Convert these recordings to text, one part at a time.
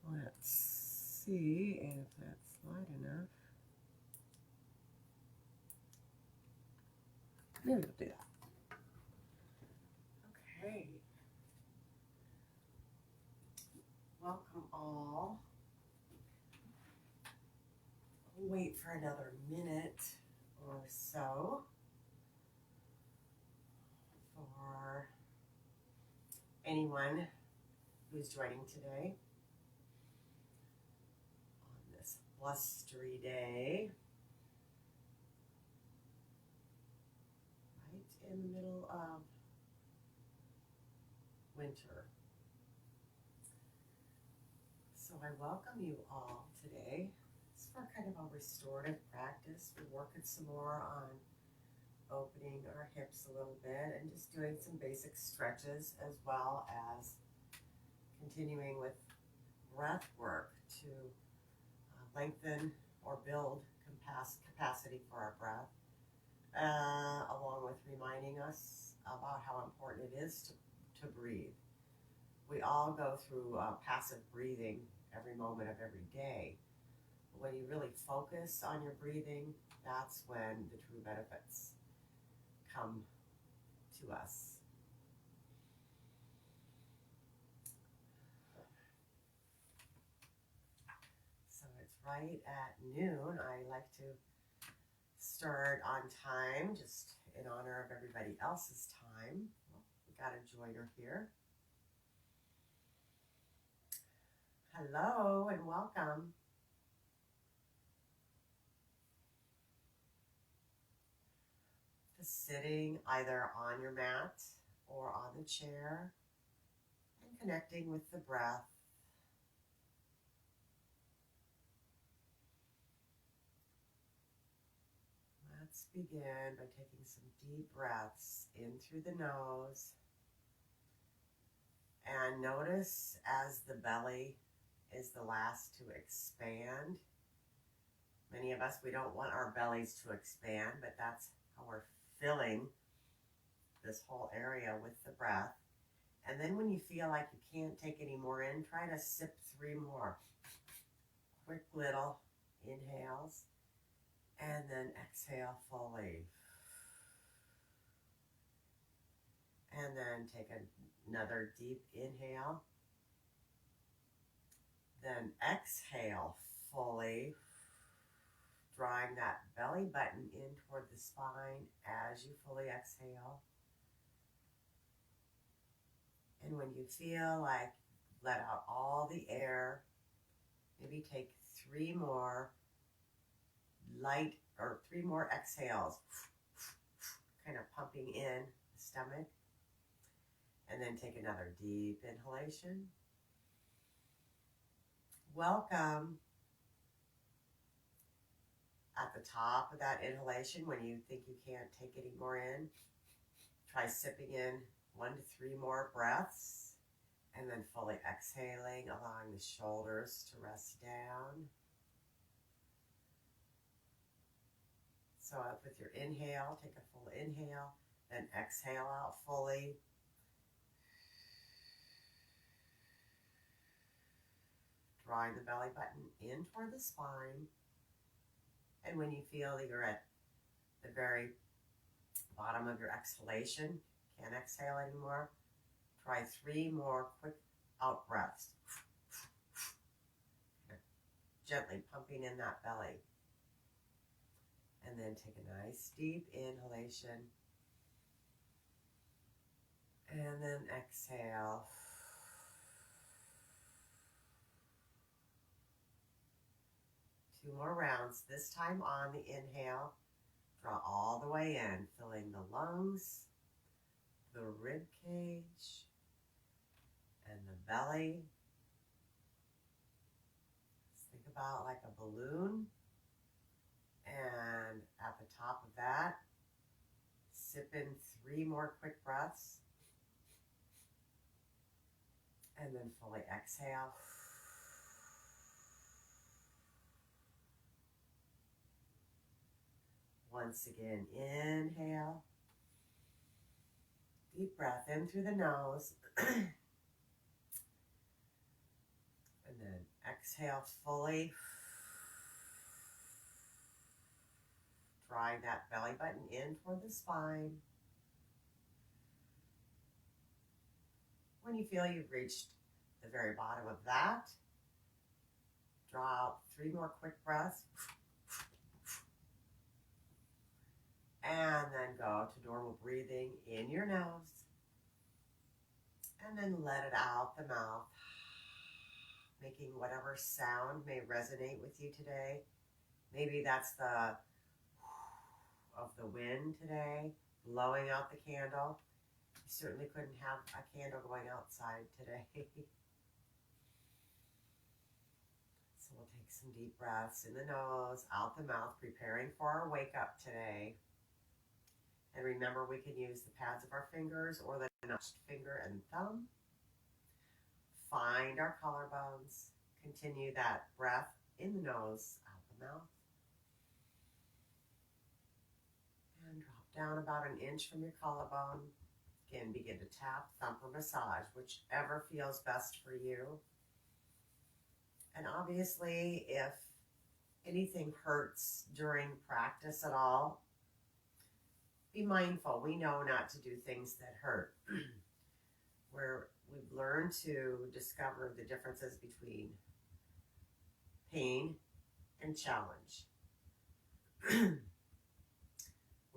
Let's see if that's light enough. Maybe we'll do that. Okay. Welcome all. We'll wait for another minute or so for anyone who's joining today on this blustery day, right in the middle of winter. So I welcome you all today. It's for kind of a restorative practice. We're working some more on opening our hips a little bit and just doing some basic stretches, as well as continuing with breath work to lengthen or build capacity for our breath, along with reminding us about how important it is to breathe. We all go through passive breathing every moment of every day. But when you really focus on your breathing, that's when the true benefits come to us. So it's right at noon. I like to start on time, just in honor of everybody else's time. Well, we got a joiner here. Hello and welcome. Just sitting either on your mat or on the chair and connecting with the breath. Let's begin by taking some deep breaths in through the nose. And notice as the belly is the last to expand. Many of us, we don't want our bellies to expand, but that's how we're filling this whole area with the breath. And then when you feel like you can't take any more in, try to sip 3 more. Quick little inhales. And then exhale fully. And then take another deep inhale. Then exhale fully, drawing that belly button in toward the spine as you fully exhale. And when you feel like let out all the air, maybe take 3 more light or 3 more exhales, kind of pumping in the stomach. And then take another deep inhalation. Welcome. At the top of that inhalation, when you think you can't take any more in, try sipping in 1 to 3 more breaths, and then fully exhaling, allowing the shoulders to rest down. So with your inhale, take a full inhale, then exhale out fully. Drawing the belly button in toward the spine. And when you feel that you're at the very bottom of your exhalation, can't exhale anymore, try 3 more quick out breaths. Gently pumping in that belly. And then take a nice deep inhalation. And then exhale. Two more rounds, this time on the inhale. Draw all the way in, filling the lungs, the rib cage, and the belly. Just think about like a balloon. And at the top of that, sip in 3 more quick breaths. And then fully exhale. Once again, inhale. Deep breath in through the nose. And And then exhale fully. Drawing that belly button in toward the spine. When you feel you've reached the very bottom of that, draw out 3 more quick breaths. And then go to normal breathing in your nose. And then let it out the mouth, making whatever sound may resonate with you today. Maybe that's the of the wind today, blowing out the candle. You certainly couldn't have a candle going outside today. So we'll take some deep breaths in the nose, out the mouth, preparing for our wake up today. And remember, we can use the pads of our fingers or the notched finger and thumb. Find our collarbones. Continue that breath in the nose, out the mouth. And drop down about an inch from your collarbone. Again, begin to tap, thump, or massage, whichever feels best for you. And obviously, if anything hurts during practice at all, be mindful. We know not to do things that hurt. We've learned to discover the differences between pain and challenge.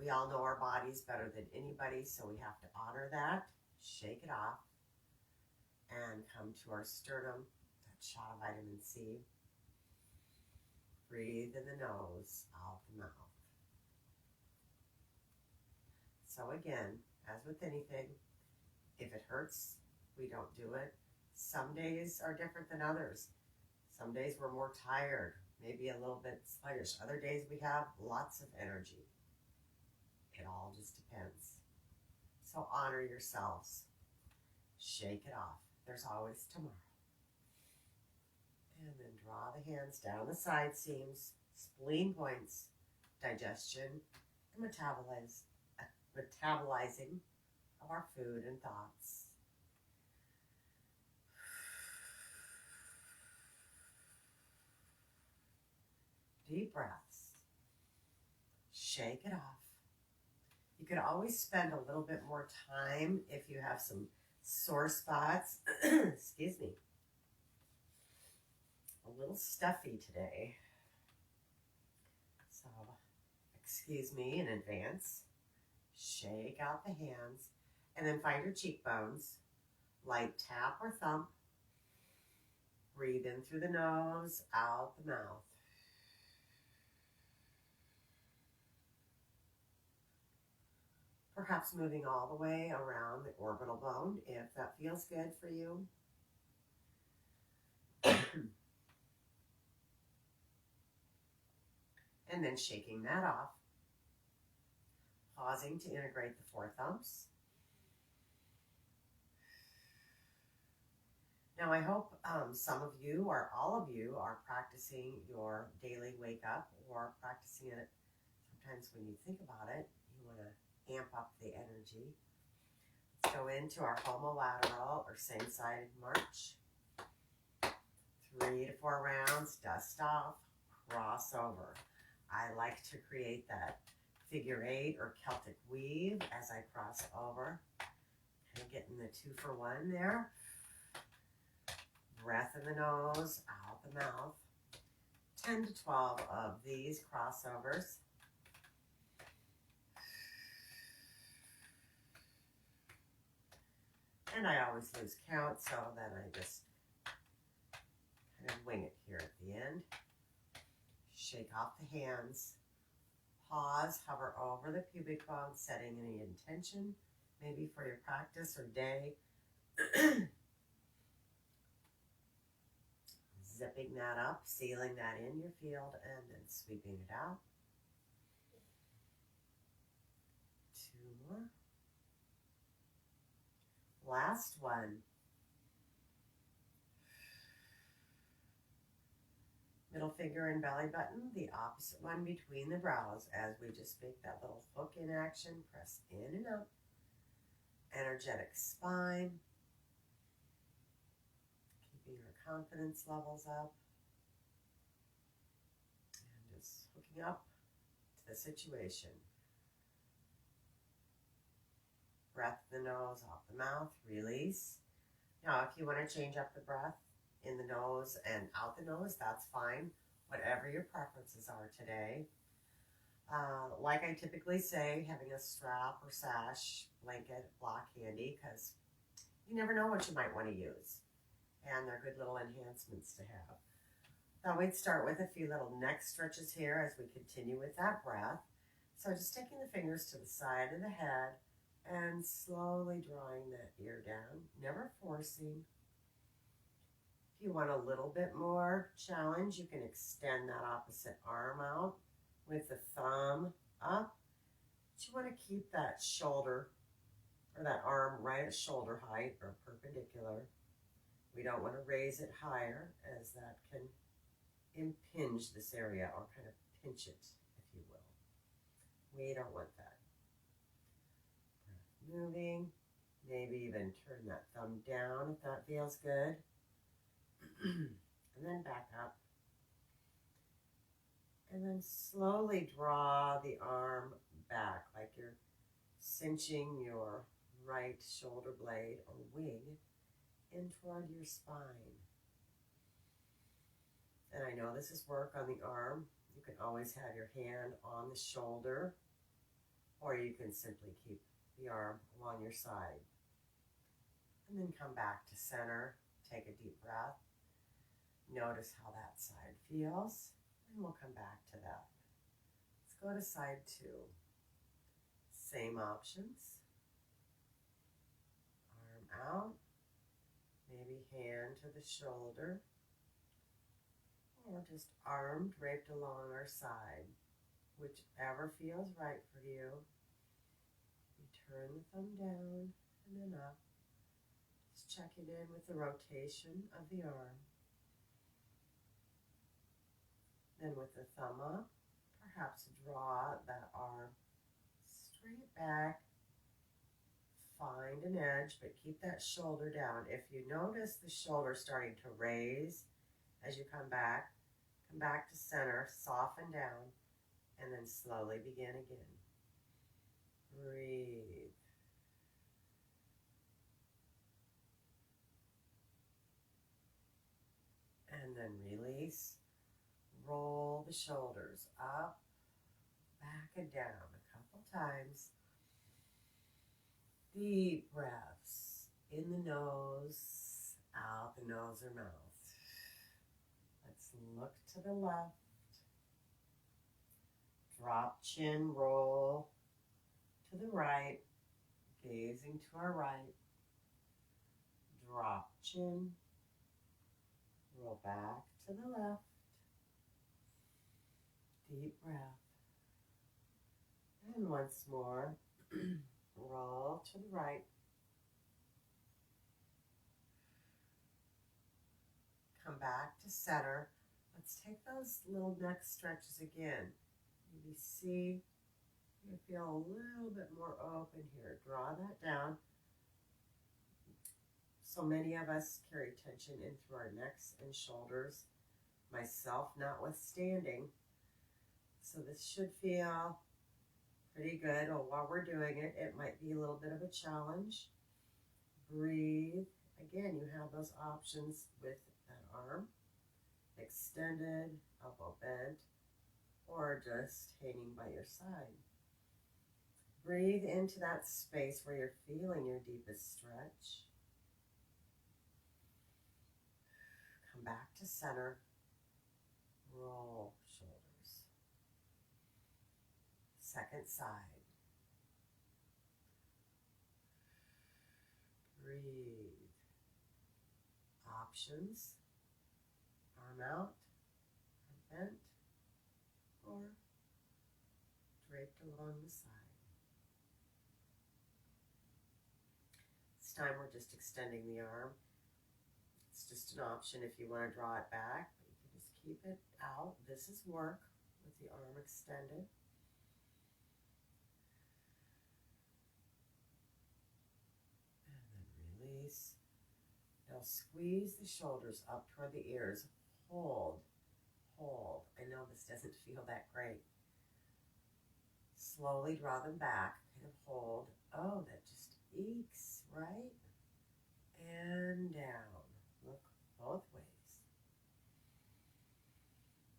We all know our bodies better than anybody, so we have to honor that, shake it off, and come to our sternum, that shot of vitamin C. Breathe in the nose, out the mouth. So again, as with anything, if it hurts, we don't do it. Some days are different than others. Some days we're more tired, maybe a little bit sluggish. Other days we have lots of energy. It all just depends. So honor yourselves. Shake it off. There's always tomorrow. And then draw the hands down the side seams, spleen points, digestion, and metabolizing of our food and thoughts. Deep breaths. Shake it off. You could always spend a little bit more time if you have some sore spots. Excuse me. A little stuffy today. So, excuse me in advance. Shake out the hands. And then find your cheekbones. Light tap or thump. Breathe in through the nose, out the mouth. Perhaps moving all the way around the orbital bone if that feels good for you. And then shaking that off. Pausing to integrate the 4 thumps. Now I hope some of you or all of you are practicing your daily wake up or practicing it. Sometimes when you think about it, you want to amp up the energy. Let's go into our homolateral or same-sided march. 3 to 4 rounds, dust off, cross over. I like to create that figure 8 or Celtic weave as I cross over. Kind of getting the 2 for 1 there. Breath in the nose, out the mouth. 10 to 12 of these crossovers. And I always lose count, so then I just kind of wing it here at the end. Shake off the hands. Pause, hover over the pubic bone, setting any intention, maybe for your practice or day. Zipping that up, sealing that in your field, and then sweeping it out. 2 more. Last one. Middle finger and belly button, the opposite one between the brows as we just make that little hook in action. Press in and up. Energetic spine. Keeping our confidence levels up and just hooking up to the situation. Breath in the nose, off the mouth, release. Now, if you want to change up the breath in the nose and out the nose, that's fine. Whatever your preferences are today. Like I typically say, having a strap or sash, blanket, block handy, because you never know what you might want to use. And they're good little enhancements to have. Now we'd start with a few little neck stretches here as we continue with that breath. So just taking the fingers to the side of the head and slowly drawing that ear down, never forcing. If you want a little bit more challenge, you can extend that opposite arm out with the thumb up. But you want to keep that shoulder or that arm right at shoulder height or perpendicular. We don't want to raise it higher, as that can impinge this area or kind of pinch it, if you will. We don't want that. Breath moving. Maybe even turn that thumb down if that feels good. And then back up. And then slowly draw the arm back like you're cinching your right shoulder blade or wing in toward your spine. And I know this is work on the arm. You can always have your hand on the shoulder, or you can simply keep the arm along your side. And then come back to center. Take a deep breath. Notice how that side feels, and we'll come back to that. Let's go to side 2. Same options. Arm out. Maybe hand to the shoulder, or just arm draped along our side. Whichever feels right for you. You turn the thumb down and then up. Just checking in with the rotation of the arm. Then with the thumb up, perhaps draw that arm straight back. Find an edge, but keep that shoulder down. If you notice the shoulder starting to raise as you come back to center, soften down, and then slowly begin again. Breathe. And then release. Roll the shoulders up, back, and down a couple times. Deep breaths in the nose, out the nose or mouth. Let's look to the left. Drop chin, roll to the right, gazing to our right. Drop chin, roll back to the left. Deep breath. And once more. Roll to the right. Come back to center. Let's take those little neck stretches again. Maybe see, you feel a little bit more open here. Draw that down. So many of us carry tension in through our necks and shoulders, myself notwithstanding. So this should feel pretty good. Or while we're doing it, it might be a little bit of a challenge. Breathe. Again, you have those options with that arm extended, elbow bent, or just hanging by your side. Breathe into that space where you're feeling your deepest stretch. Come back to center. Roll shoulders. Second side. Breathe. Options. Arm out, arm bent, or draped along the side. This time we're just extending the arm. It's just an option if you want to draw it back, but you can just keep it out. This is work with the arm extended. And then release. Now squeeze the shoulders up toward the ears. Hold, hold. I know this doesn't feel that great. Slowly draw them back, kind of hold. Oh, that just aches, right? And down. Look both ways.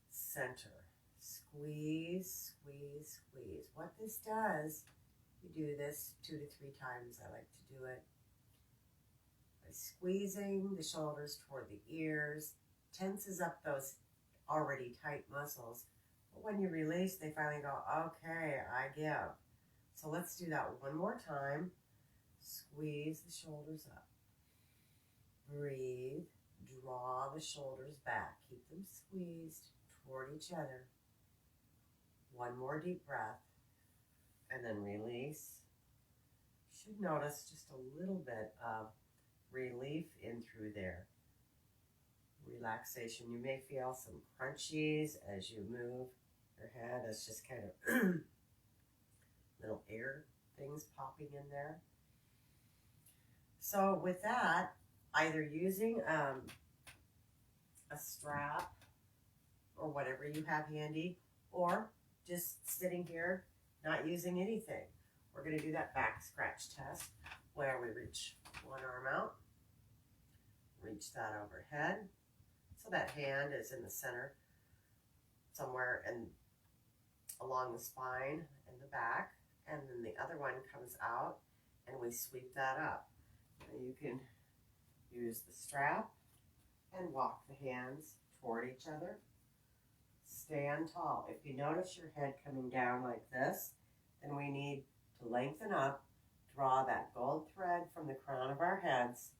Center. Squeeze, squeeze, squeeze. What this does, you do this 2 to 3 times. I like to do it by squeezing the shoulders toward the ears, tenses up those already tight muscles. But when you release, they finally go, okay, I give. So let's do that one more time. Squeeze the shoulders up. Breathe. Draw the shoulders back. Keep them squeezed toward each other. One more deep breath. And then release. You should notice just a little bit of relief in through there. Relaxation. You may feel some crunchies as you move your head. It's just kind of little air things popping in there. So with that, either using a strap or whatever you have handy, or just sitting here, not using anything. We're going to do that back scratch test where we reach one arm out, reach that overhead. So that hand is in the center somewhere and along the spine and the back, and then the other one comes out and we sweep that up. Now you can use the strap and walk the hands toward each other. Stand tall. If you notice your head coming down like this, then we need to lengthen up, draw that gold thread from the crown of our heads,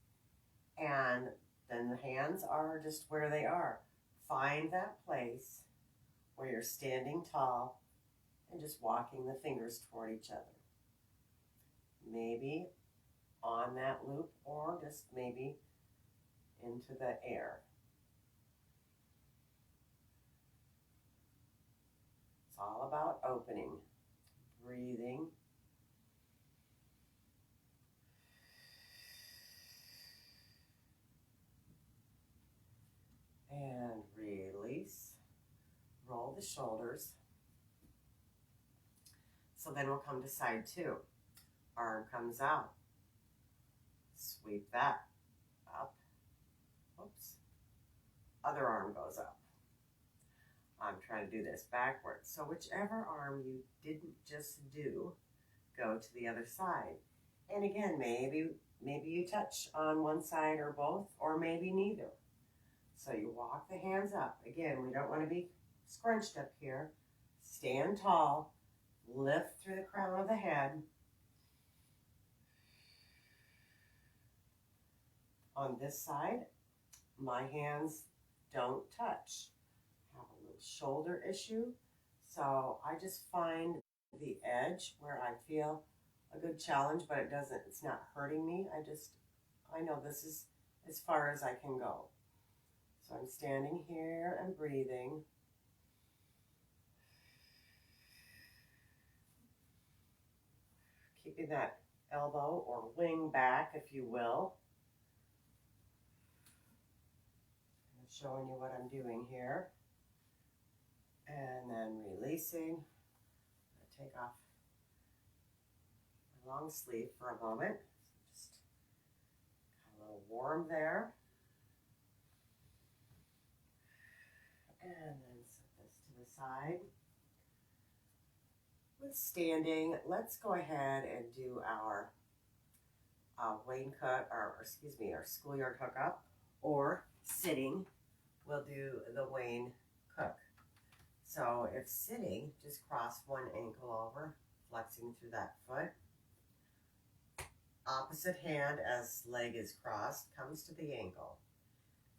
and then the hands are just where they are. Find that place where you're standing tall and just walking the fingers toward each other. Maybe on that loop or just maybe into the air. It's all about opening, breathing. And release. Roll the shoulders. So then we'll come to side 2. Arm comes out. Sweep that up. Oops. Other arm goes up. I'm trying to do this backwards. So whichever arm you didn't just do, go to the other side. And again, maybe you touch on one side or both, or maybe neither. So you walk the hands up. Again, we don't want to be scrunched up here. Stand tall. Lift through the crown of the head. On this side, my hands don't touch. I have a little shoulder issue, so I just find the edge where I feel a good challenge, but it's not hurting me. I know this is as far as I can go. So I'm standing here and breathing. Keeping that elbow or wing back, if you will. I'm showing you what I'm doing here. And then releasing. I'll take off my long sleeve for a moment. Just got a little warm there. And then set this to the side. With standing, let's go ahead and do our Wayne cut, our schoolyard hookup, or sitting, we'll do the Wayne cook. So if sitting, just cross one ankle over, flexing through that foot. Opposite hand as leg is crossed comes to the ankle.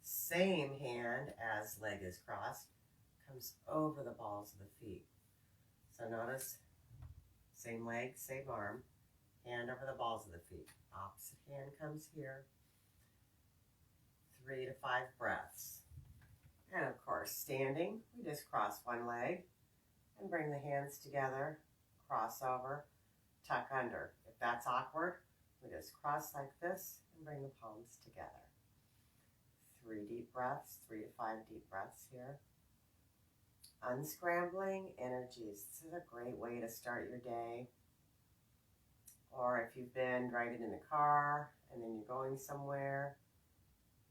Same hand as leg is crossed comes over the balls of the feet. So notice, same leg, same arm, hand over the balls of the feet. Opposite hand comes here. 3 to 5 breaths. And of course, standing, we just cross one leg and bring the hands together, cross over, tuck under. If that's awkward, we just cross like this and bring the palms together. 3 deep breaths, 3 to 5 deep breaths here. Unscrambling energies. This is a great way to start your day. Or if you've been driving in the car and then you're going somewhere,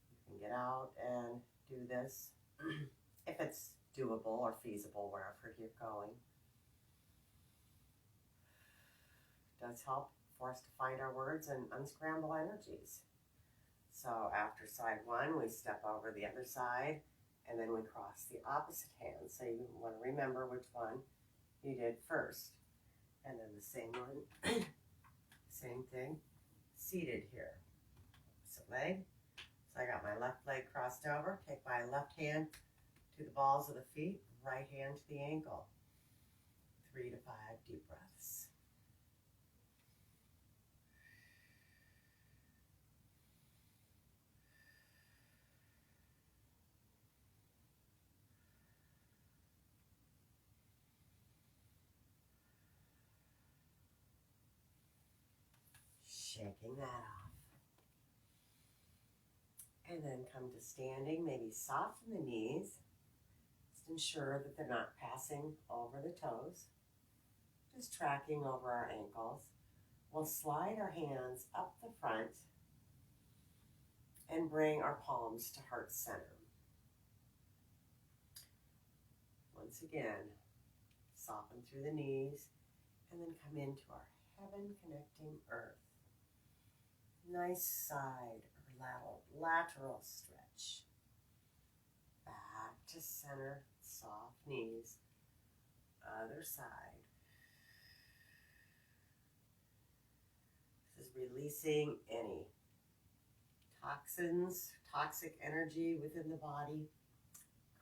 you can get out and do this if it's doable or feasible wherever you're going. It does help for us to find our words and unscramble energies. So after side one, we step over the other side and then we cross the opposite hand. So you want to remember which one you did first. And then the same one, same thing, seated here. Opposite leg. So I got my left leg crossed over. Take my left hand to the balls of the feet, right hand to the ankle. 3 to 5 deep breaths. Shaking that off. And then come to standing, maybe soften the knees. Just ensure that they're not passing over the toes. Just tracking over our ankles. We'll slide our hands up the front and bring our palms to heart center. Once again, soften through the knees and then come into our heaven connecting earth. Nice side or lateral stretch. Back to center, soft knees. Other side. This is releasing any toxins, toxic energy within the body,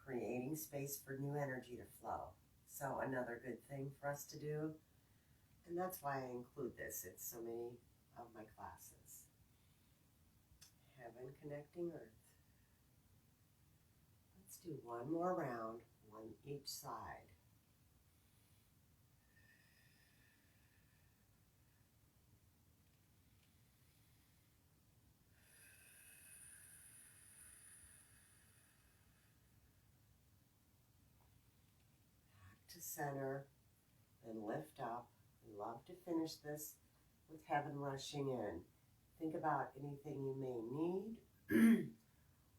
creating space for new energy to flow. So another good thing for us to do. And that's why I include this in so many of my classes. Heaven connecting earth. Let's do one more round, one each side. Back to center, then lift up. We love to finish this with heaven rushing in. Think about anything you may need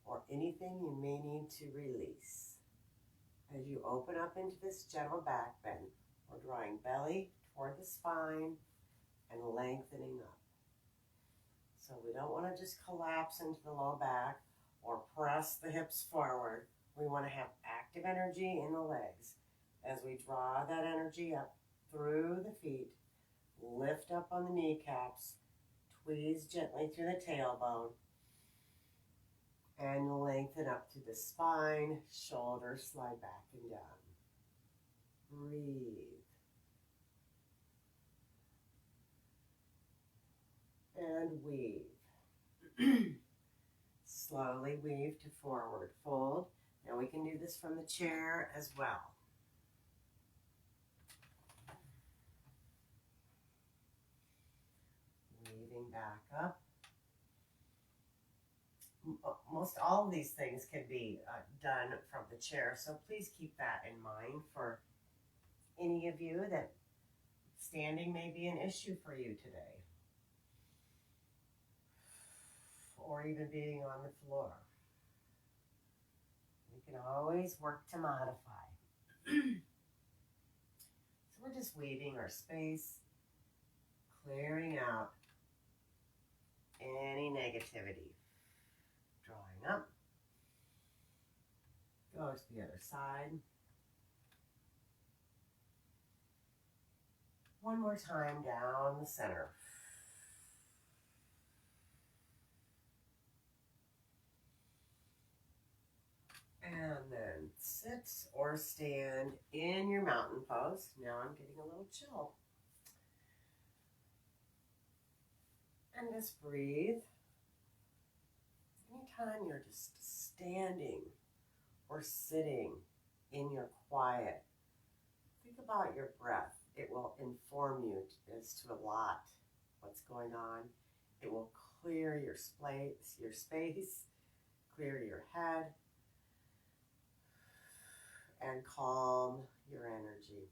or anything you may need to release. As you open up into this gentle back bend, we're drawing belly toward the spine and lengthening up. So we don't want to just collapse into the low back or press the hips forward. We want to have active energy in the legs. As we draw that energy up through the feet, lift up on the kneecaps, squeeze gently through the tailbone, and lengthen up through the spine, shoulders slide back and down. Breathe. And weave. Slowly weave to forward fold. Now we can do this from the chair as well. Weaving back up. Most all of these things can be done from the chair, so please keep that in mind for any of you that standing may be an issue for you today, or even being on the floor. We can always work to modify. So we're just weaving our space, clearing out any negativity. Drawing up. Go to the other side. One more time down the center. And then sit or stand in your mountain pose. Now I'm getting a little chill. And just breathe. Anytime you're just standing or sitting in your quiet, think about your breath. It will inform you as to a lot what's going on. It will clear your space, clear your head, and calm your energy.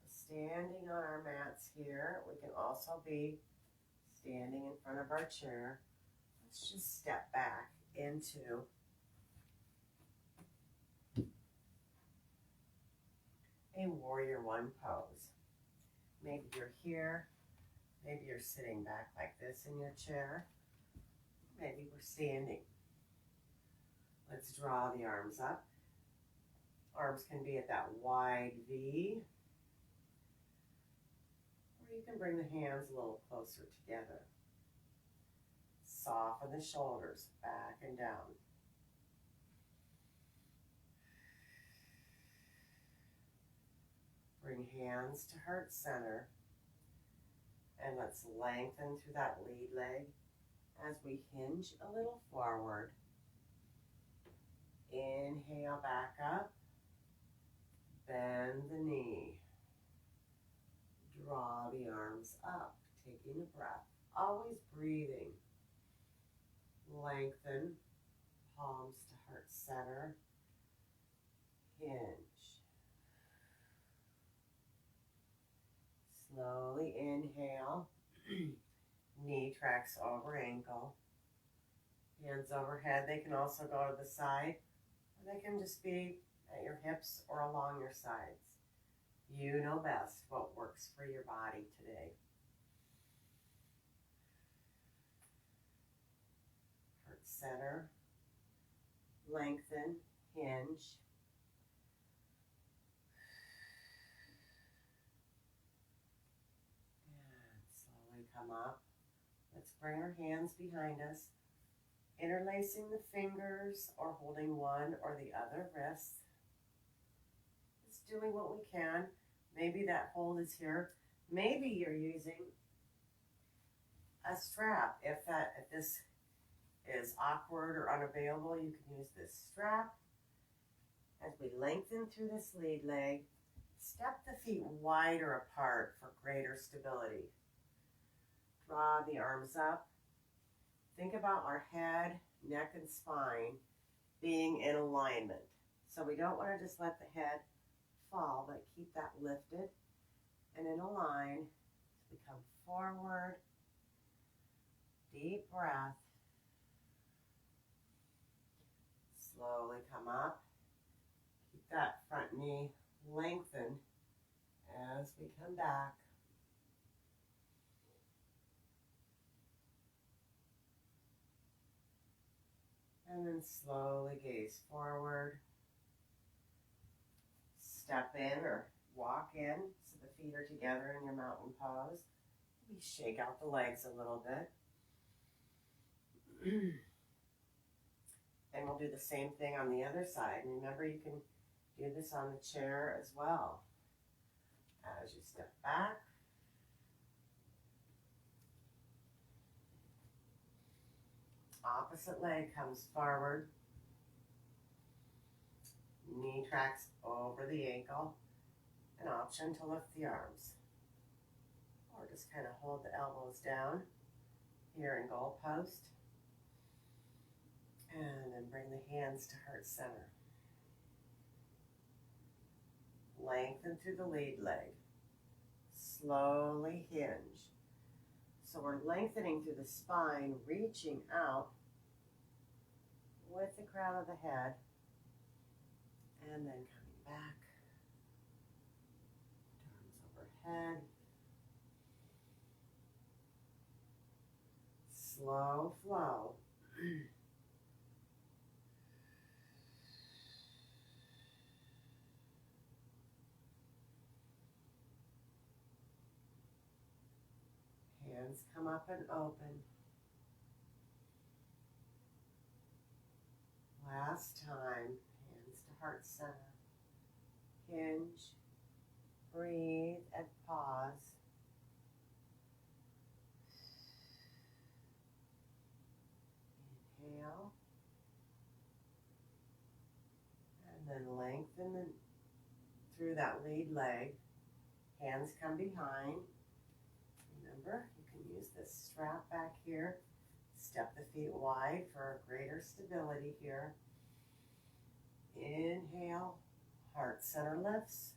So standing on our mats here, we can also be standing in front of our chair. Let's just step back into a warrior one pose. Maybe you're here, maybe you're sitting back like this in your chair, maybe we're standing. Let's draw the arms up. Arms can be at that wide V, or you can bring the hands a little closer together. Soften the shoulders back and down. Bring hands to heart center, and let's lengthen through that lead leg as we hinge a little forward. Inhale back up, bend the knee, draw the arms up, taking a breath, always breathing. Lengthen, palms to heart center, hinge. Slowly inhale, knee tracks over ankle, hands overhead. They can also go to the side, or they can just be at your hips or along your sides. You know best what works for your body today. Heart center, lengthen, hinge. Come up. Let's bring our hands behind us, interlacing the fingers or holding one or the other wrist. Just doing what we can. Maybe that hold is here. Maybe you're using a strap. If this is awkward or unavailable, you can use this strap. As we lengthen through this lead leg, step the feet wider apart for greater stability. Draw the arms up. Think about our head, neck, and spine being in alignment. So we don't want to just let the head fall, but keep that lifted and in a line. We come forward. Deep breath. Slowly come up. Keep that front knee lengthened as we come back. And then slowly gaze forward. Step in or walk in so the feet are together in your mountain pose. Maybe shake out the legs a little bit. And we'll do the same thing on the other side. And remember, you can do this on the chair as well. As you step back. Opposite leg comes forward. Knee tracks over the ankle. An option to lift the arms. Or just kind of hold the elbows down here in goal post. And then bring the hands to heart center. Lengthen through the lead leg. Slowly hinge. So we're lengthening through the spine, reaching out with the crown of the head, and then coming back. Arms overhead. Slow flow. Hands come up and open. Last time, hands to heart center. Hinge, breathe, and pause. Inhale. And then lengthen lengthen through that lead leg. Hands come behind. Remember, you can use this strap back here. Step the feet wide for greater stability here. Inhale, heart center lifts.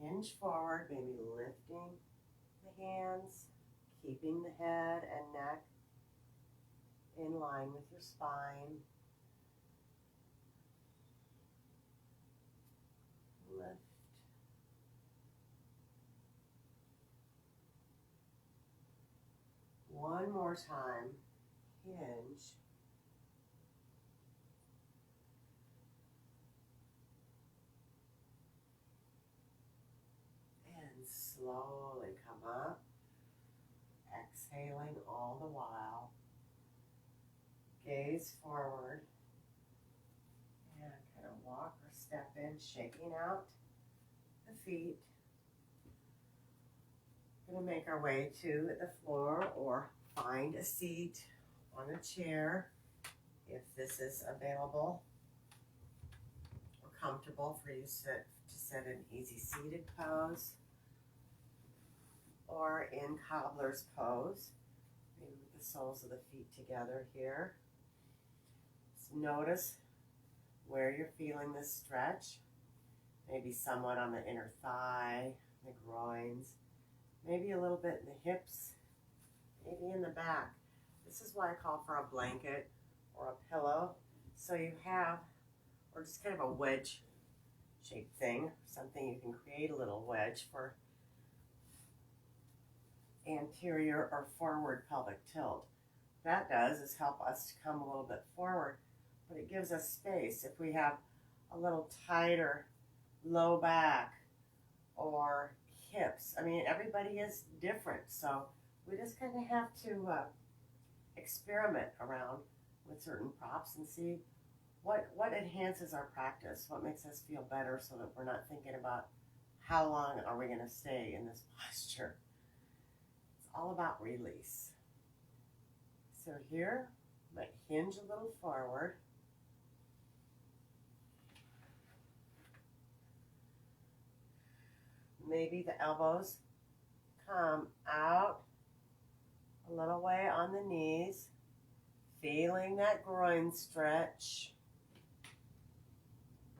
Hinge forward, maybe lifting the hands, keeping the head and neck in line with your spine. Lift. One more time. Hinge. And slowly come up. Exhaling all the while. Gaze forward. And kind of walk or step in, shaking out the feet. Going to make our way to the floor or find a seat on a chair if this is available or comfortable for you to sit in easy seated pose or in cobbler's pose, maybe with the soles of the feet together here. So notice where you're feeling this stretch, maybe somewhat on the inner thigh, the groins, maybe a little bit in the hips, maybe in the back. This is why I call for a blanket or a pillow. So you have, or just kind of a wedge shaped thing, something you can create a little wedge for anterior or forward pelvic tilt. That does is help us to come a little bit forward, but it gives us space. If we have a little tighter low back or hips, I mean, everybody is different, so we just kind of have to experiment around with certain props and see what enhances our practice, what makes us feel better so that we're not thinking about how long are we going to stay in this posture. It's all about release. So here, I might hinge a little forward. Maybe the elbows come out a little way on the knees, feeling that groin stretch,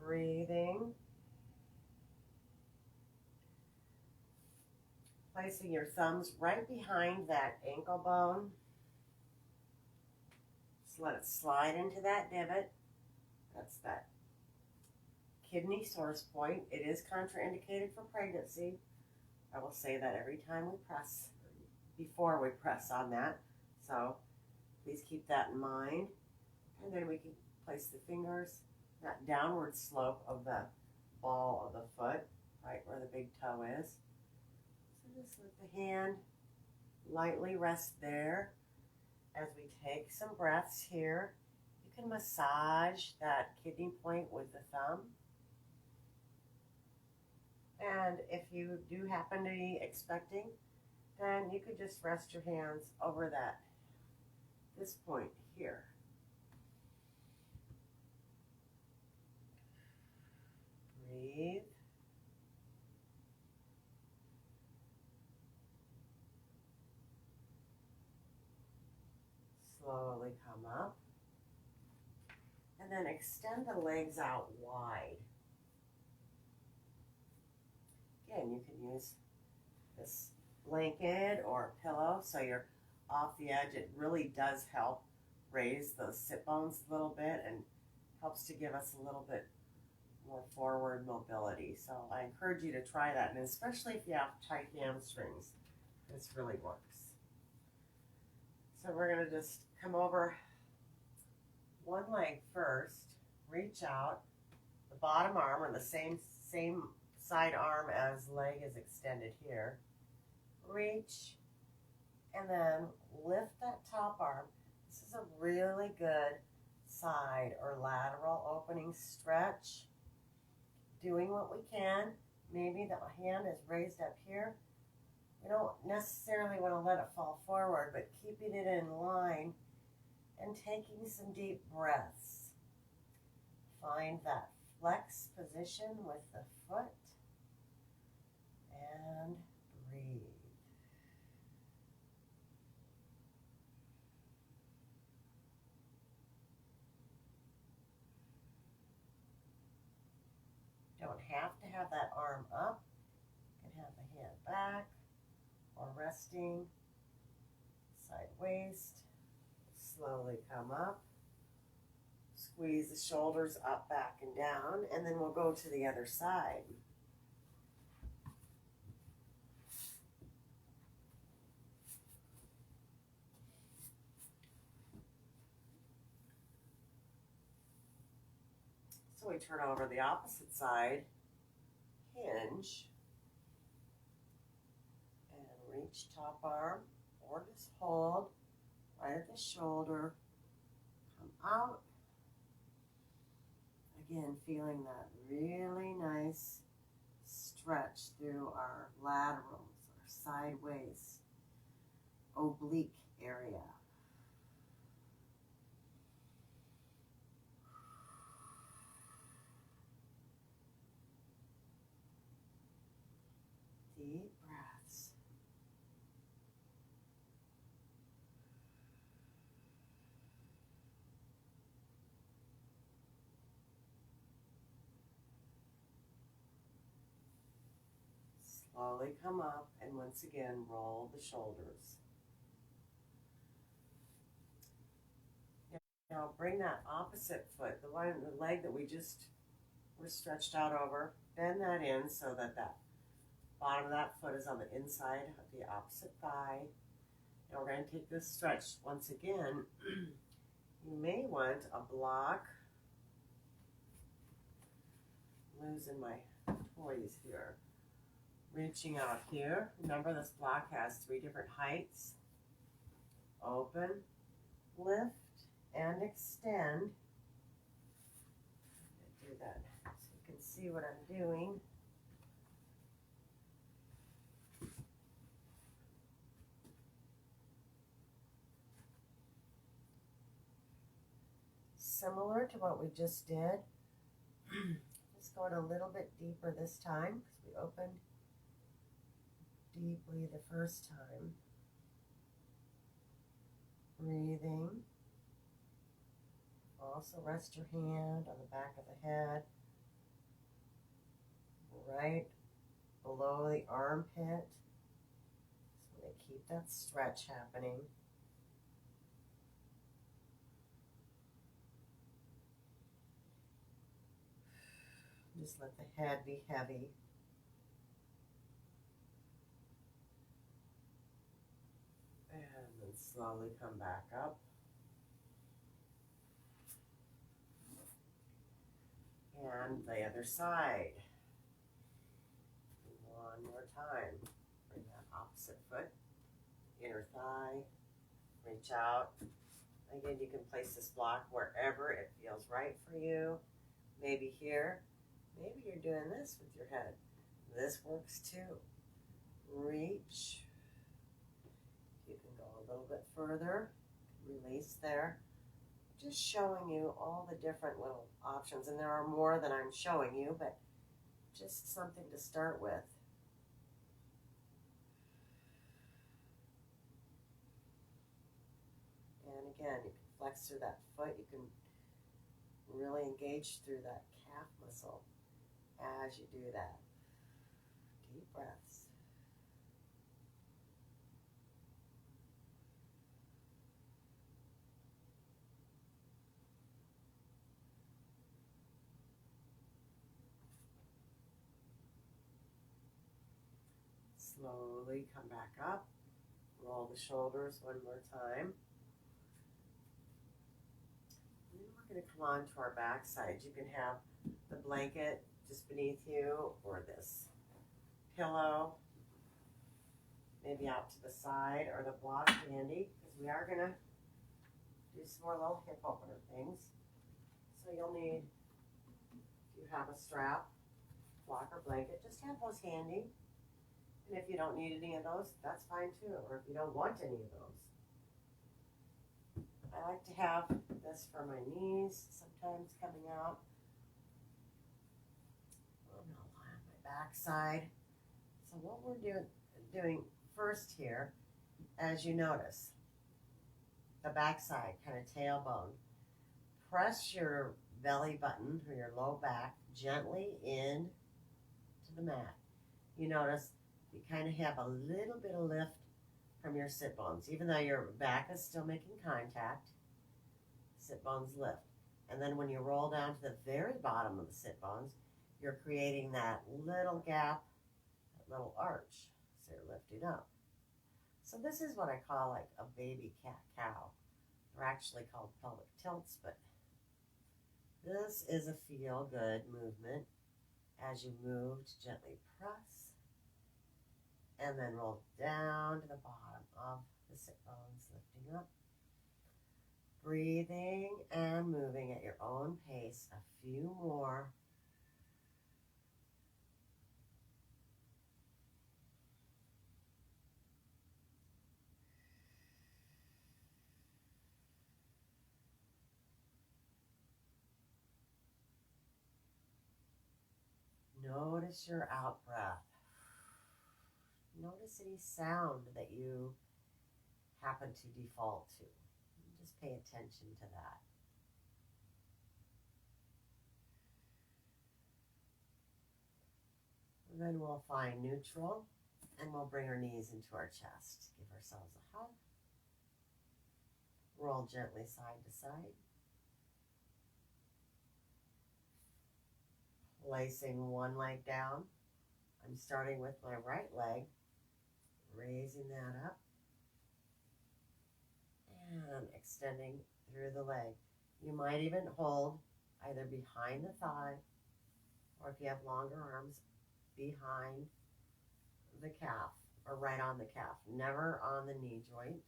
breathing, placing your thumbs right behind that ankle bone. Just let it slide into that divot. That's that kidney source point. It is contraindicated for pregnancy. I will say that every time we press, before we press on that. So please keep that in mind. And then we can place the fingers, that downward slope of the ball of the foot, right where the big toe is. So just let the hand lightly rest there. As we take some breaths here, you can massage that kidney point with the thumb. And if you do happen to be expecting, then you could just rest your hands over this point here. Breathe. Slowly come up. And then extend the legs out wide. Again, you can use this blanket or a pillow so you're off the edge. It really does help raise those sit bones a little bit and helps to give us a little bit more forward mobility. So I encourage you to try that, and especially if you have tight hamstrings, this really works. So we're going to just come over one leg first, reach out, the bottom arm or the same side arm as leg is extended here. Reach, and then lift that top arm. This is a really good side or lateral opening stretch. Doing what we can. Maybe the hand is raised up here. We don't necessarily want to let it fall forward, but keeping it in line and taking some deep breaths. Find that flex position with the foot and breathe. Don't have to have that arm up. You can have the hand back or resting, side waist. Slowly come up. Squeeze the shoulders up, back, and down, and then we'll go to the other side. So we turn over the opposite side, hinge, and reach top arm, or just hold right at the shoulder, come out. Again, feeling that really nice stretch through our laterals, our side waist, oblique area. Deep breaths. Slowly come up and once again roll the shoulders. Now bring that opposite foot, the leg that we just were stretched out over, bend that in so that that bottom of that foot is on the inside of the opposite thigh. Now we're going to take this stretch once again. You may want a block. I'm losing my toys here. Reaching out here. Remember, this block has 3 different heights. Open, lift, and extend. Do that so you can see what I'm doing. Similar to what we just did. Just going a little bit deeper this time because we opened deeply the first time. Breathing. Also rest your hand on the back of the head, right below the armpit. So to keep that stretch happening. Just let the head be heavy. And then slowly come back up. And the other side. One more time. Bring that opposite foot, inner thigh, reach out. Again, you can place this block wherever it feels right for you. Maybe here. Maybe you're doing this with your head. This works too. Reach. You can go a little bit further. Release there. Just showing you all the different little options, and there are more than I'm showing you, but just something to start with. And again, you can flex through that foot. You can really engage through that calf muscle as you do that. Deep breaths. Slowly come back up. Roll the shoulders one more time. And then we're going to come on to our back side. You can have the blanket just beneath you or this pillow maybe out to the side or the block handy because we are going to do some more little hip opener things. So you'll need, if you have a strap, block or blanket, just have those handy. And if you don't need any of those, that's fine too. Or if you don't want any of those. I like to have this for my knees, sometimes coming out. back side. So what we're doing first here, as you notice, the back side, kind of tailbone, press your belly button or your low back gently in to the mat. You notice you kind of have a little bit of lift from your sit bones. Even though your back is still making contact, sit bones lift. And then when you roll down to the very bottom of the sit bones, you're creating that little gap, that little arch. So you're lifting up. So this is what I call like a baby cat-cow. They're actually called pelvic tilts, but this is a feel-good movement as you move to gently press and then roll down to the bottom of the sit bones, lifting up. Breathing and moving at your own pace. A few more. Notice your out breath. Notice any sound that you happen to default to. Just pay attention to that. And then we'll find neutral and we'll bring our knees into our chest. Give ourselves a hug. Roll gently side to side. Placing one leg down. I'm starting with my right leg, raising that up and extending through the leg. You might even hold either behind the thigh or if you have longer arms, behind the calf or right on the calf, never on the knee joint.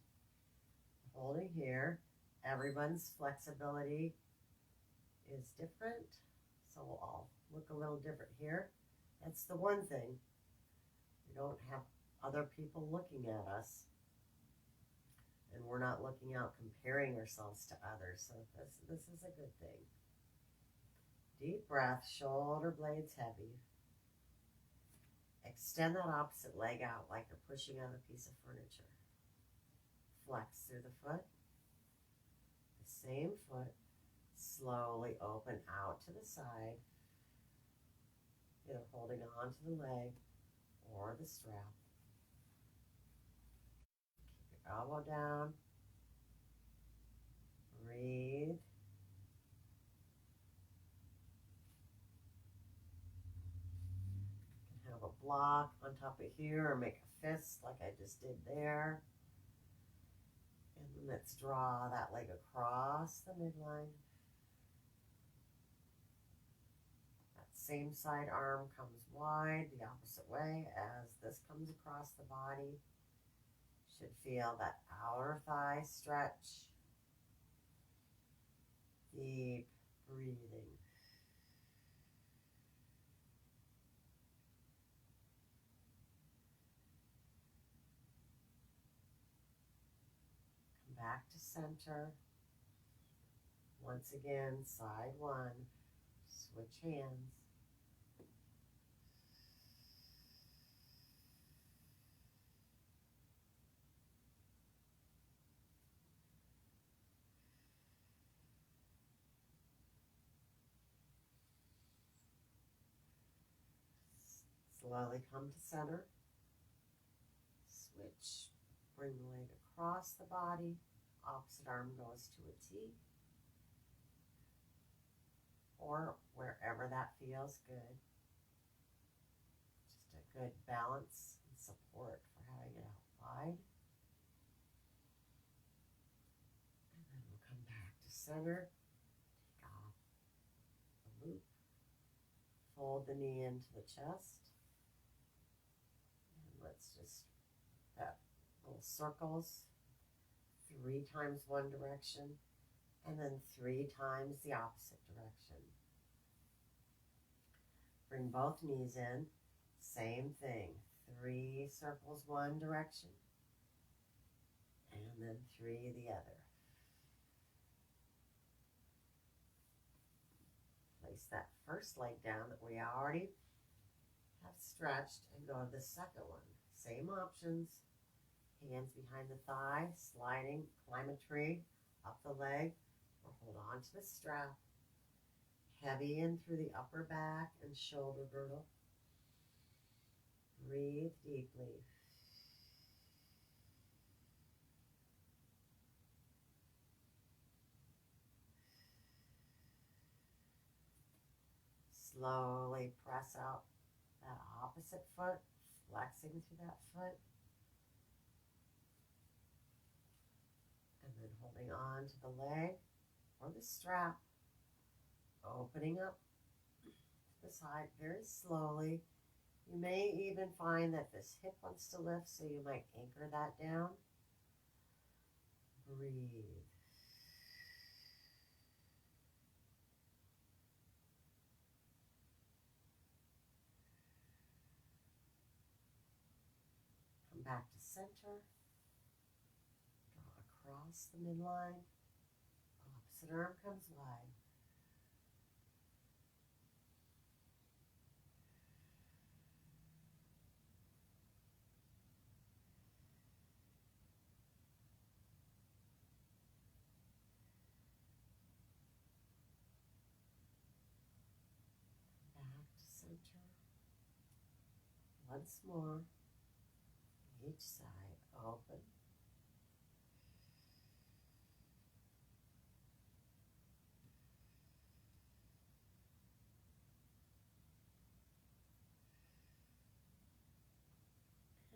Holding here. Everyone's flexibility is different, so we'll all look a little different here. That's the one thing. We don't have other people looking at us, and we're not looking out comparing ourselves to others, so this is a good thing. Deep breath, shoulder blades heavy. Extend that opposite leg out like you're pushing out a piece of furniture. Flex through the foot. The same foot. Slowly open out to the side. Either holding on to the leg or the strap. Keep your elbow down. Breathe. You can have a block on top of here or make a fist like I just did there. And then let's draw that leg across the midline. That same side arm comes wide the opposite way as this comes across the body. Should feel that outer thigh stretch. Deep breathing. Come back to center. Once again, side one. Switch hands. Slowly come to center. Switch. Bring the leg across the body. Opposite arm goes to a T. Or wherever that feels good. Just a good balance and support for having it out wide. And then we'll come back to center. Take off the loop. Fold the knee into the chest. And let's just that little circles. 3 times one direction. And then 3 times the opposite direction. Bring both knees in. Same thing. 3 circles one direction. And then 3 the other. Place that first leg down that we already have stretched and go to the second one. Same options. Hands behind the thigh, sliding, climb a tree, up the leg, or hold on to the strap. Heavy in through the upper back and shoulder girdle. Breathe deeply. Slowly press out that opposite foot, flexing through that foot. And then holding on to the leg or the strap. Opening up to the side very slowly. You may even find that this hip wants to lift, so you might anchor that down. Breathe. Come back to center. Draw across the midline. Opposite arm comes wide. Back to center. Once more. Each side open.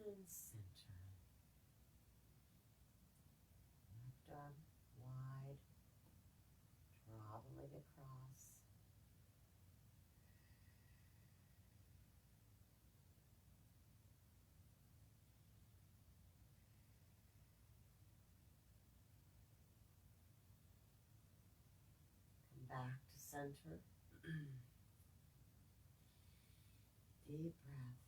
And center. Left arm wide. Draw the leg across. Come back to center. Deep breath.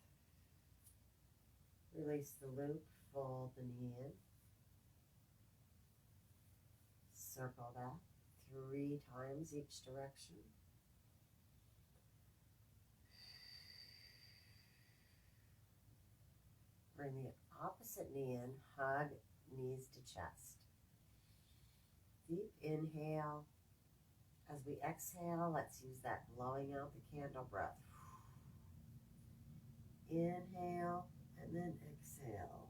Release the loop, fold the knee in. Circle that 3 times each direction. Bring the opposite knee in, hug knees to chest. Deep inhale. As we exhale, let's use that blowing out the candle breath. Inhale and then exhale.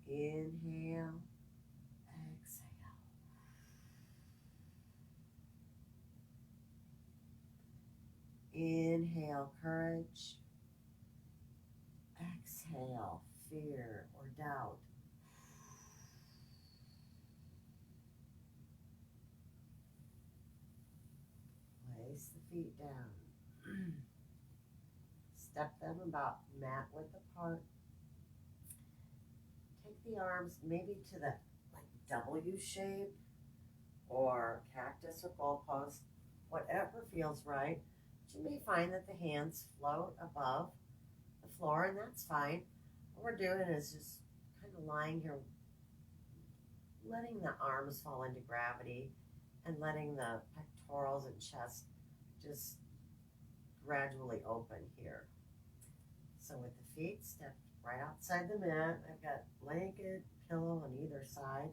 Inhale, exhale. Inhale, courage. Exhale, fear or doubt. Place the feet down. Step them about mat width apart. Take the arms maybe to the W shape or cactus or goalpost, whatever feels right. But you may find that the hands float above the floor, and that's fine. What we're doing is just kind of lying here, letting the arms fall into gravity and letting the pectorals and chest just gradually open here. So with the feet stepped right outside the mat, I've got blanket, pillow on either side.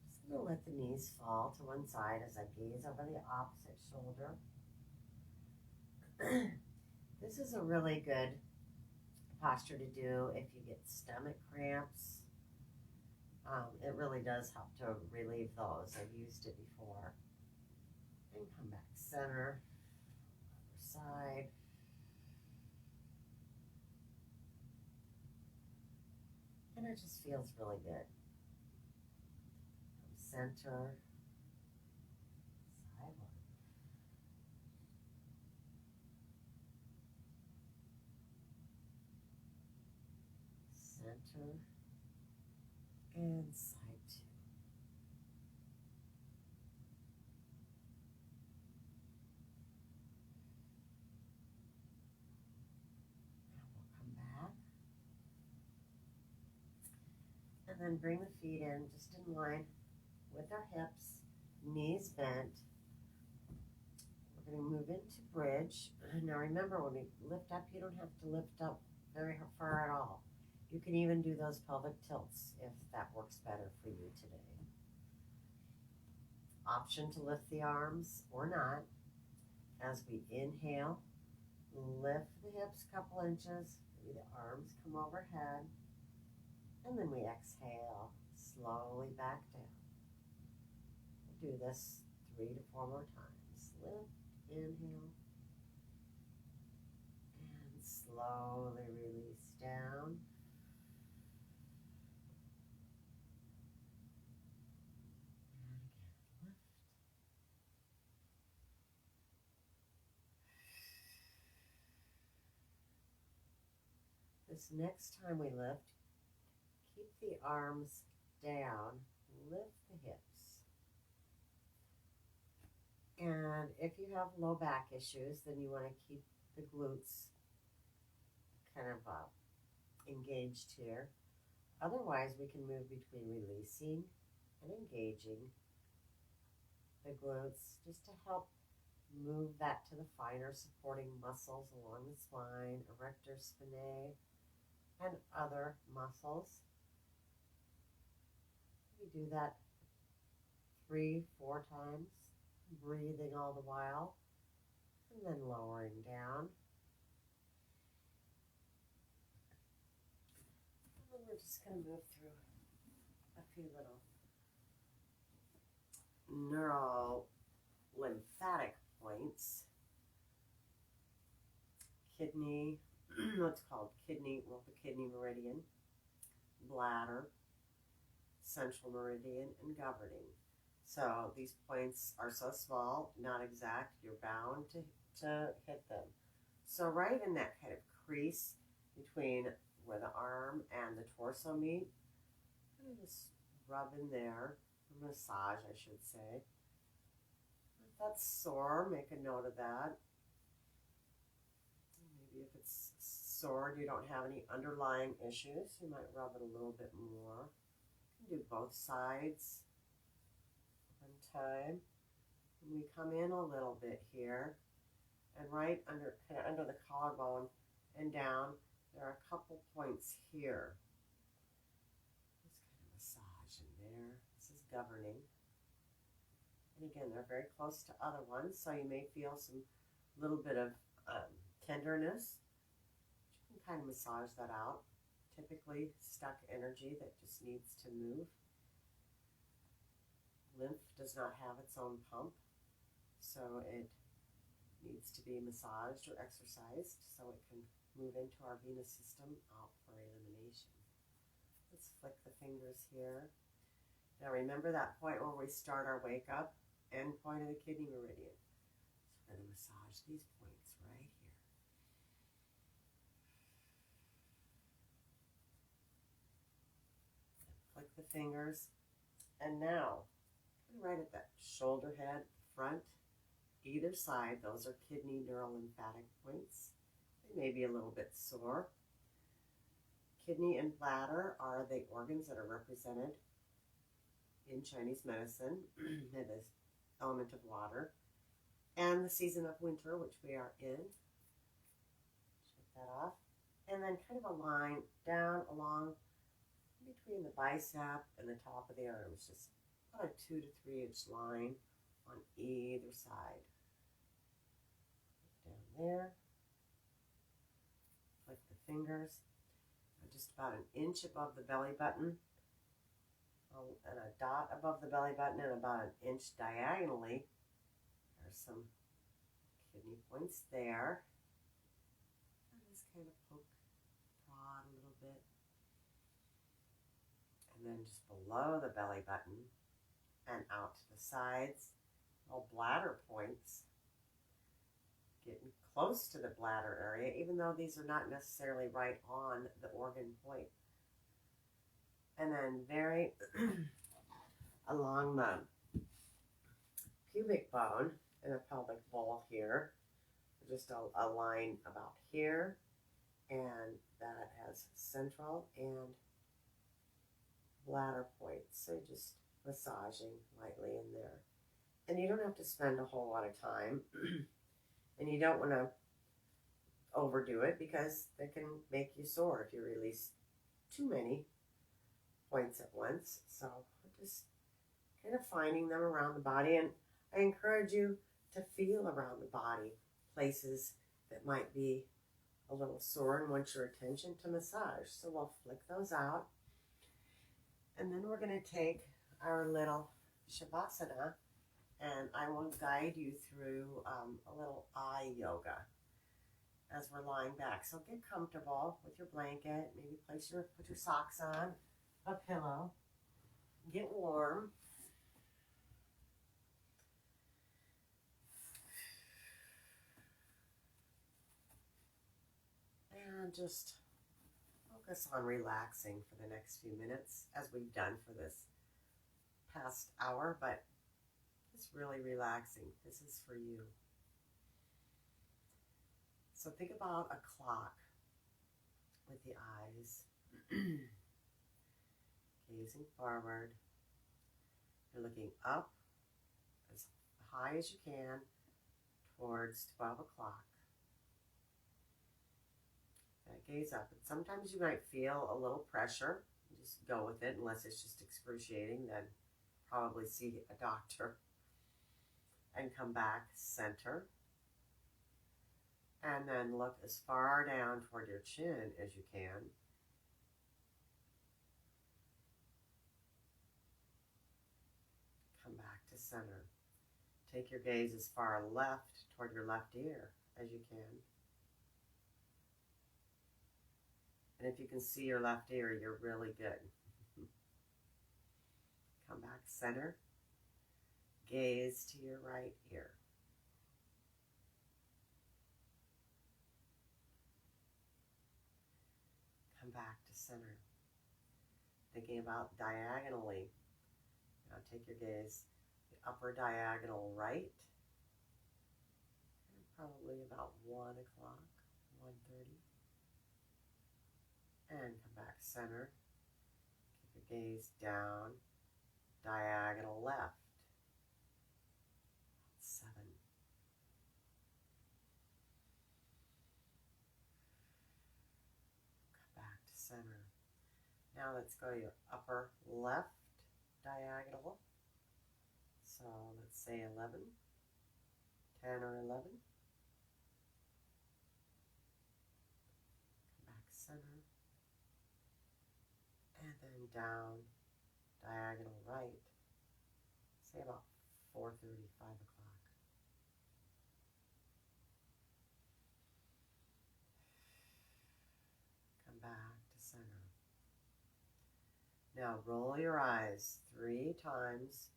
Just going to let the knees fall to one side as I gaze over the opposite shoulder. This is a really good posture to do if you get stomach cramps. It really does help to relieve those. I've used it before. And come back center, other side. And it just feels really good. From center, side one. Center and side two. Now we'll come back. And then bring the feet in just in line with our hips, knees bent. move into bridge. Now remember, when we lift up, you don't have to lift up very far at all. You can even do those pelvic tilts if that works better for you today. Option to lift the arms or not. As we inhale, lift the hips a couple inches, maybe the arms come overhead, and then we exhale slowly back down. We'll do this 3 to 4 more times. Lift, inhale, and slowly release down. This next time we lift, keep the arms down, lift the hips. And if you have low back issues, then you want to keep the glutes kind of engaged here. Otherwise, we can move between releasing and engaging the glutes just to help move that to the finer supporting muscles along the spine, erector spinae, and other muscles. We do that 3, 4 times, breathing all the while, and then lowering down. And then we're just going to move through a few little neurolymphatic points. Kidney, what's called kidney, well, the kidney meridian, bladder, central meridian, and governing. So these points are so small, not exact, you're bound to hit them. So right in that kind of crease between where the arm and the torso meet, I'm going to just rub in there, or massage I should say. If that's sore, make a note of that. Maybe if it's sore and you don't have any underlying issues, you might rub it a little bit more. You can do both sides one time. And we come in a little bit here, and right under, kind of under the collarbone and down, there are a couple points here. Just kind of massage in there. This is governing. And again, they're very close to other ones, so you may feel some little bit of tenderness. You can kind of massage that out. Typically stuck energy that just needs to move. Lymph does not have its own pump, so it needs to be massaged or exercised so it can move into our venous system out for elimination. Let's flick the fingers here. Now remember that point where we start our wake up, end point of the kidney meridian. So we're going to massage these points right here. Flick the fingers, and now right at that shoulder head, front, either side, those are kidney neurolymphatic points. They may be a little bit sore. Kidney and bladder are the organs that are represented in Chinese medicine, the element of water, and the season of winter, which we are in. Shut that off. And then kind of a line down along between the bicep and the top of the arms, just about a 2 to 3 inch line on either side. Down there. Flick the fingers. Just about an inch above the belly button. And a dot above the belly button and about an inch diagonally. There's some kidney points there. And just kind of poke, prod a little bit. And then just below the belly button and out to the sides, all bladder points. Getting close to the bladder area, even though these are not necessarily right on the organ point. And then very along the pubic bone and the pelvic bowl here, just a line about here, and that has central and bladder points. So just massaging lightly in there. And you don't have to spend a whole lot of time. And you don't want to overdo it because it can make you sore if you release too many points at once. So just kind of finding them around the body. And I encourage you to feel around the body, places that might be a little sore and want your attention to massage. So we'll flick those out. And then we're going to take our little Shavasana, and I will guide you through a little eye yoga as we're lying back. So get comfortable with your blanket. Maybe put your socks on, a pillow. Get warm. And just focus on relaxing for the next few minutes, as we've done for this past hour, but it's really relaxing. This is for you. So think about a clock with the eyes gazing forward. You're looking up as high as you can towards 12 o'clock. Gaze up. And sometimes you might feel a little pressure. Just go with it. Unless it's just excruciating, then probably see a doctor. And come back center. And then look as far down toward your chin as you can. Come back to center. Take your gaze as far left toward your left ear as you can. And if you can see your left ear, you're really good. Come back center. Gaze to your right ear. Come back to center. Thinking about diagonally. Now take your gaze the upper diagonal right. And probably about 1 o'clock, 1:30. And come back center. Keep your gaze down, diagonal left. 7. Come back to center. Now let's go to your upper left diagonal. So let's say 11, 10 or 11. Come back center. And then down, diagonal right, say about 4:30, 5 o'clock. Come back to center. Now roll your eyes 3 times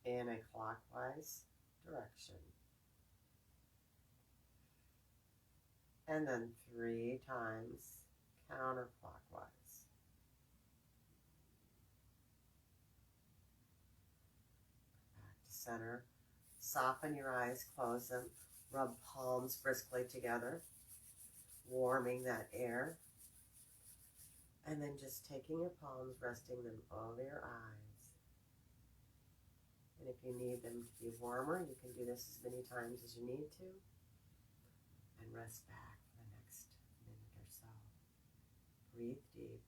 in a clockwise direction. And then 3 times counterclockwise. Center. Soften your eyes, close them, rub palms briskly together, warming that air. And then just taking your palms, resting them over your eyes. And if you need them to be warmer, you can do this as many times as you need to. And rest back for the next minute or so. Breathe deep.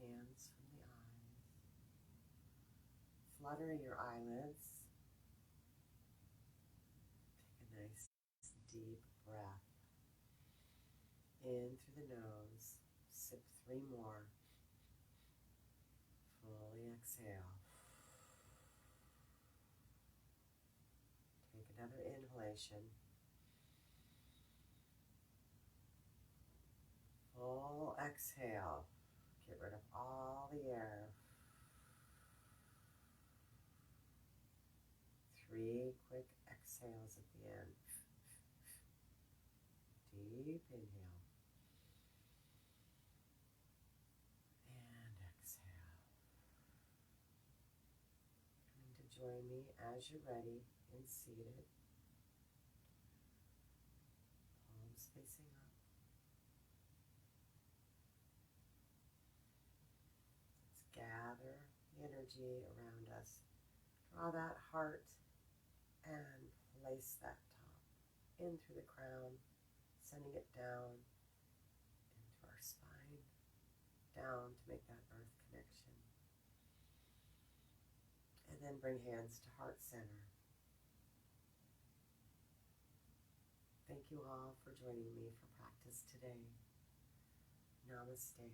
hands from the eyes. Flutter your eyelids. Take a nice deep breath in through the nose. Sip 3 more. Fully exhale. Take another inhalation. Full exhale. Get rid of all the air. 3 quick exhales at the end. Deep inhale. And exhale. Coming to join me as you're ready in seated. Palms facing up. Let's gather the energy around us. Draw that heart and place that top in through the crown, sending it down into our spine, down to make that earth connection. And then bring hands to heart center. Thank you all for joining me for practice today. Namaste.